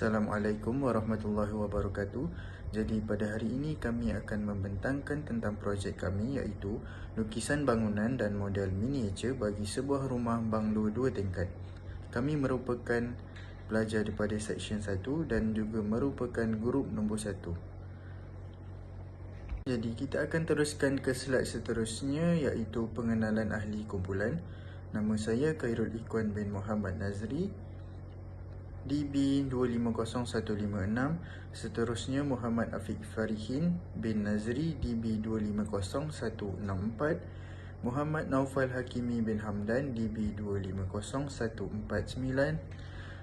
Assalamualaikum warahmatullahi wabarakatuh. Jadi pada hari ini kami akan membentangkan tentang projek kami, iaitu lukisan bangunan dan model miniatur bagi sebuah rumah banglo 2 tingkat. Kami merupakan pelajar daripada Seksyen 1 dan juga merupakan grup nombor 1. Jadi kita akan teruskan ke slide seterusnya, iaitu pengenalan ahli kumpulan. Nama saya Khairul Ikhwan bin Muhammad Nazri, DB 250156. Seterusnya Muhammad Afiq Farihin bin Nazri, DB 250164. Muhammad Naufal Hakimi bin Hamdan, DB 250149.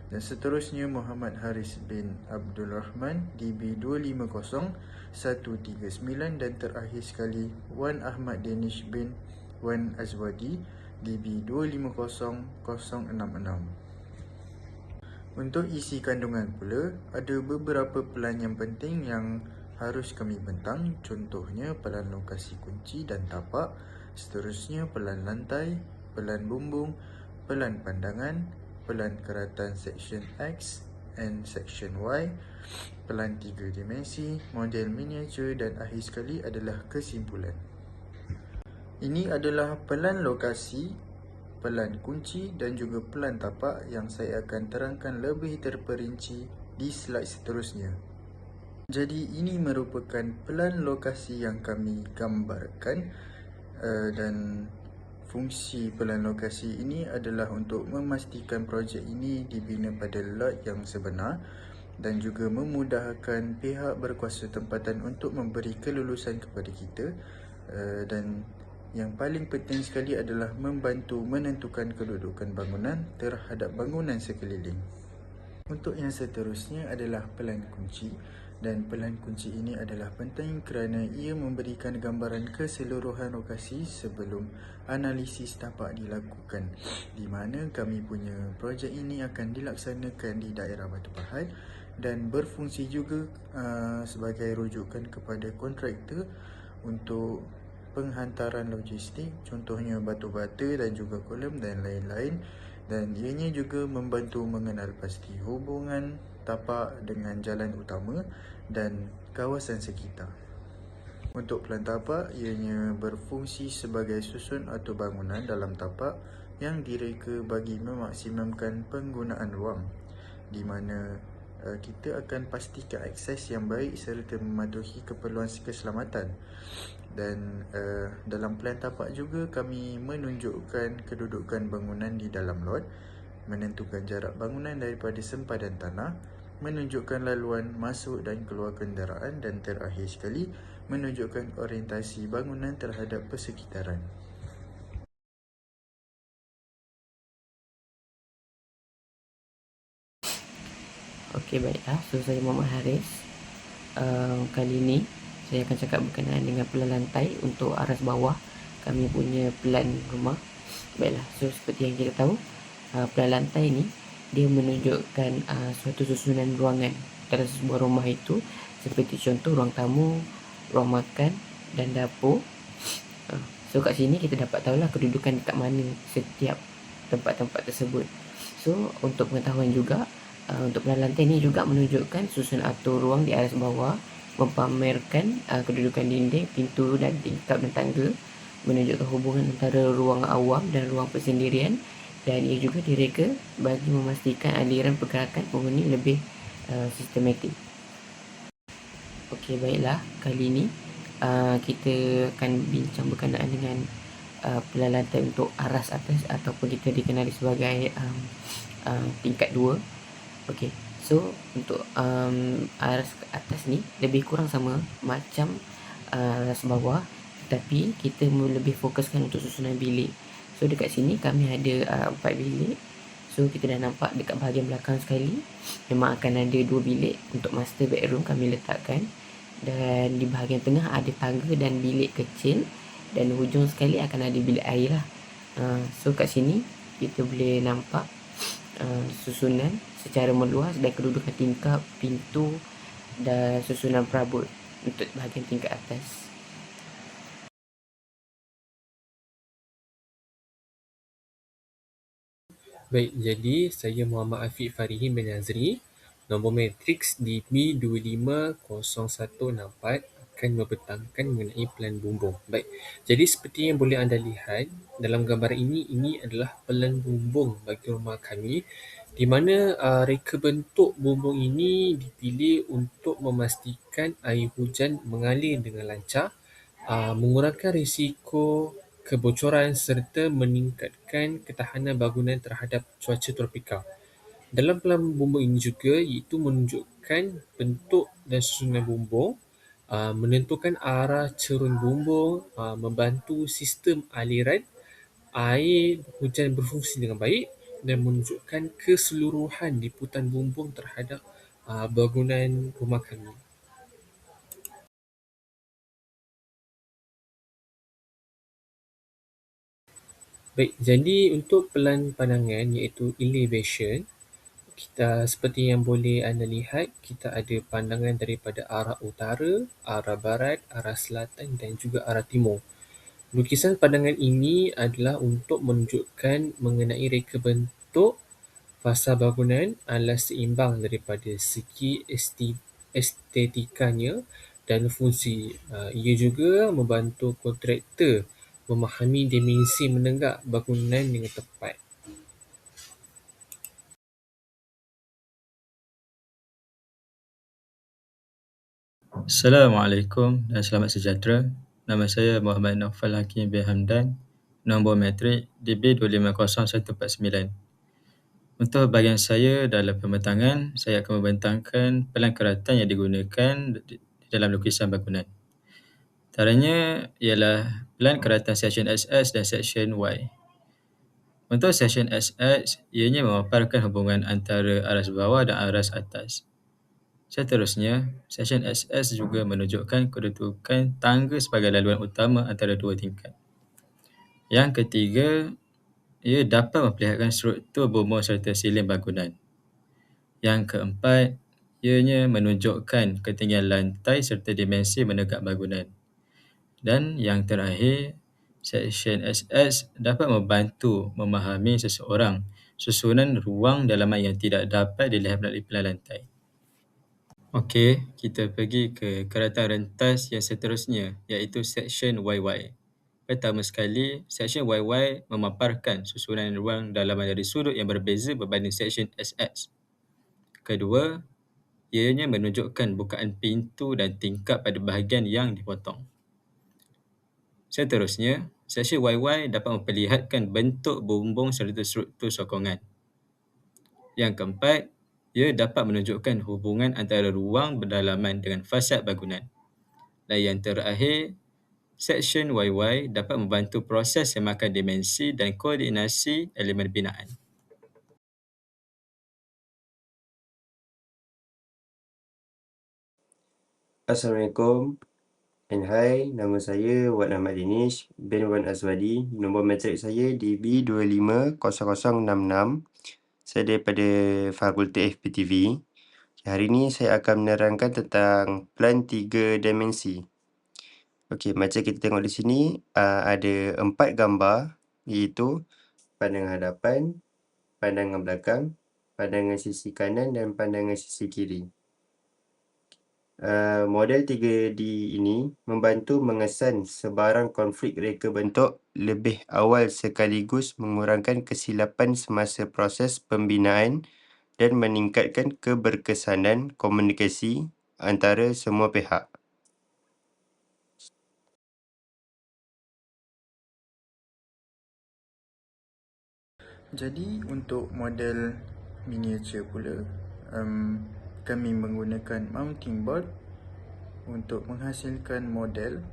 Dan seterusnya Muhammad Haris bin Abdul Rahman, DB 250139. Dan terakhir sekali Wan Ahmad Danish bin Wan Azwadi, DB 250066. Untuk isi kandungan pula, ada beberapa pelan yang penting yang harus kami bentang. Contohnya pelan lokasi kunci dan tapak. Seterusnya pelan lantai, pelan bumbung, pelan pandangan, pelan keratan Seksyen X and Seksyen Y, pelan 3 dimensi, model miniatur, dan akhir sekali adalah kesimpulan. Ini adalah pelan lokasi, pelan kunci dan juga pelan tapak yang saya akan terangkan lebih terperinci di slide seterusnya. Jadi ini merupakan pelan lokasi yang kami gambarkan, dan fungsi pelan lokasi ini adalah untuk memastikan projek ini dibina pada lot yang sebenar dan juga memudahkan pihak berkuasa tempatan untuk memberi kelulusan kepada kita, dan yang paling penting sekali adalah membantu menentukan kedudukan bangunan terhadap bangunan sekeliling. Untuk yang seterusnya adalah pelan kunci, dan pelan kunci ini adalah penting kerana ia memberikan gambaran keseluruhan lokasi sebelum analisis tapak dilakukan, di mana kami punya projek ini akan dilaksanakan di daerah Batu Pahat dan berfungsi juga sebagai rujukan kepada kontraktor untuk penghantaran logistik, contohnya batu bata dan juga kolam dan lain-lain, dan ianya juga membantu mengenal pasti hubungan tapak dengan jalan utama dan kawasan sekitar. Untuk pelan tapak, ianya berfungsi sebagai susun atau bangunan dalam tapak yang direka bagi memaksimumkan penggunaan ruang, di mana kita akan pastikan akses yang baik serta mematuhi keperluan keselamatan. Dan dalam pelan tapak juga kami menunjukkan kedudukan bangunan di dalam lot, menentukan jarak bangunan daripada sempadan tanah, menunjukkan laluan masuk dan keluar kenderaan, dan terakhir sekali menunjukkan orientasi bangunan terhadap persekitaran. Okey, baiklah. So, saya Muhammad Haris. Kali ini saya akan cakap berkenaan dengan pelan lantai untuk aras bawah kami punya pelan rumah. Baiklah, so seperti yang kita tahu, pelan lantai ni dia menunjukkan suatu susunan ruangan dalam sebuah rumah itu, seperti contoh ruang tamu, ruang makan dan dapur. So kat sini kita dapat tahulah kedudukan dekat mana setiap tempat-tempat tersebut. So untuk pengetahuan juga, untuk pelan lantai ni juga menunjukkan susunan atur ruang di atas bawah, mempamerkan kedudukan dinding, pintu dan tingkap dan tangga, menunjukkan hubungan antara ruang awam dan ruang persendirian, dan ia juga direka bagi memastikan aliran pergerakan penghuni lebih sistematik. Okey, baiklah. Kali ini kita akan bincang berkenaan dengan pelan lantai untuk aras atas ataupun kita dikenali sebagai tingkat 2. Okey, so untuk aras ke atas ni lebih kurang sama macam aras bawah, tapi kita lebih fokuskan untuk susunan bilik. So dekat sini kami ada 4 bilik. So kita dah nampak dekat bahagian belakang sekali memang akan ada 2 bilik untuk master bedroom kami letakkan, dan di bahagian tengah ada tangga dan bilik kecil, dan hujung sekali akan ada bilik air lah. So kat sini kita boleh nampak susunan secara meluas dan kedudukan tingkap, pintu dan susunan perabot untuk bahagian tingkat atas. Baik, jadi saya Muhammad Afiq Farihin bin Nazri, Nombor matriks DB250164 akan membentangkan mengenai pelan bumbung. Baik, jadi seperti yang boleh anda lihat dalam gambar ini adalah pelan bumbung bagi rumah kami, di mana reka bentuk bumbung ini dipilih untuk memastikan air hujan mengalir dengan lancar, mengurangkan risiko kebocoran serta meningkatkan ketahanan bangunan terhadap cuaca tropika. Dalam pelan bumbung ini juga iaitu menunjukkan bentuk dan susunan bumbung, menentukan arah cerun bumbung, membantu sistem aliran air hujan berfungsi dengan baik dan menunjukkan keseluruhan liputan bumbung terhadap bangunan rumah kami. Baik, jadi untuk pelan pandangan iaitu elevation, kita seperti yang boleh anda lihat, kita ada pandangan daripada arah utara, arah barat, arah selatan dan juga arah timur. Lukisan pandangan ini adalah untuk menunjukkan mengenai reka bentuk fasa bangunan adalah seimbang daripada segi estetikanya dan fungsi. Ia juga membantu kontraktor memahami dimensi menegak bangunan dengan tepat. Assalamualaikum dan selamat sejahtera. Nama saya Muhammad Naufal Hakim bin Hamdan, nombor matrik DB250149. Untuk bahagian saya dalam pembentangan, saya akan membentangkan pelan keratan yang digunakan di dalam lukisan bangunan. Antaranya ialah pelan keratan seksyen XX dan seksyen Y. Untuk seksyen XX, ianya memaparkan hubungan antara aras bawah dan aras atas. Seterusnya, seksyen SS juga menunjukkan kedudukan tangga sebagai laluan utama antara dua tingkat. Yang ketiga, ia dapat memperlihatkan struktur bumbung serta siling bangunan. Yang keempat, ianya menunjukkan ketinggian lantai serta dimensi menegak bangunan. Dan yang terakhir, seksyen SS dapat membantu memahami seseorang susunan ruang dalaman yang tidak dapat dilihat melalui pelan lantai. Okey, kita pergi ke keratan rentas yang seterusnya iaitu seksyen YY. Pertama sekali, seksyen YY memaparkan susunan ruang dalaman dari sudut yang berbeza berbanding seksyen SS. Kedua, ianya menunjukkan bukaan pintu dan tingkap pada bahagian yang dipotong. Seterusnya, seksyen YY dapat memperlihatkan bentuk bumbung serta struktur sokongan. Yang keempat, ia dapat menunjukkan hubungan antara ruang berdalaman dengan fasad bangunan. Dan yang terakhir, seksyen YY dapat membantu proses semakan dimensi dan koordinasi elemen binaan. Assalamualaikum and hai, nama saya Wan Ahmad Danish bin Wan Azwadi. Nombor matrik saya DB250066. Saya daripada Fakulti FPTV. Hari ini saya akan menerangkan tentang plan 3 dimensi. Okey, macam kita tengok di sini, ada 4 gambar, iaitu pandangan hadapan, pandangan belakang, pandangan sisi kanan dan pandangan sisi kiri. Model 3D ini membantu mengesan sebarang konflik reka bentuk lebih awal sekaligus mengurangkan kesilapan semasa proses pembinaan dan meningkatkan keberkesanan komunikasi antara semua pihak. Jadi untuk model miniature pula, kami menggunakan mounting board untuk menghasilkan model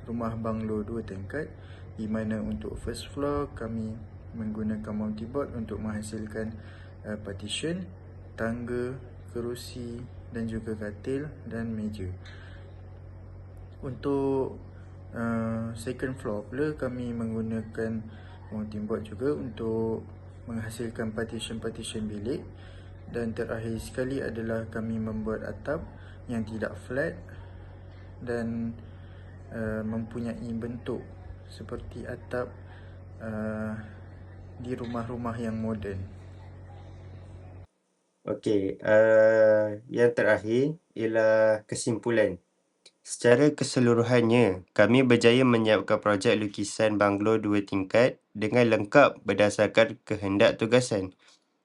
rumah banglo 2 tingkat, di mana untuk first floor kami menggunakan mounting board untuk menghasilkan partition, tangga, kerusi dan juga katil dan meja. Untuk second floor pula kami menggunakan mounting board juga untuk menghasilkan partition-partition bilik, dan terakhir sekali adalah kami membuat atap yang tidak flat dan mempunyai bentuk seperti atap di rumah-rumah yang moden. Okey, yang terakhir ialah kesimpulan. Secara keseluruhannya, kami berjaya menyiapkan projek lukisan banglo 2 tingkat dengan lengkap berdasarkan kehendak tugasan.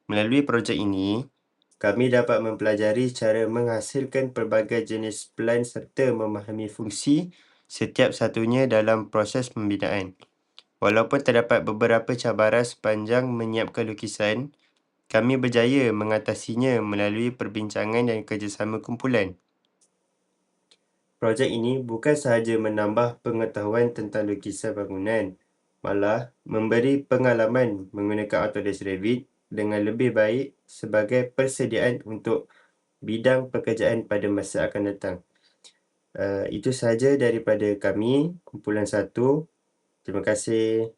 Melalui projek ini, kami dapat mempelajari cara menghasilkan pelbagai jenis plan serta memahami fungsi setiap satunya dalam proses pembinaan. Walaupun terdapat beberapa cabaran sepanjang menyiapkan lukisan, kami berjaya mengatasinya melalui perbincangan dan kerjasama kumpulan. Projek ini bukan sahaja menambah pengetahuan tentang lukisan bangunan, malah memberi pengalaman menggunakan Autodesk Revit dengan lebih baik sebagai persediaan untuk bidang pekerjaan pada masa akan datang. Itu sahaja daripada kami, kumpulan 1. Terima kasih.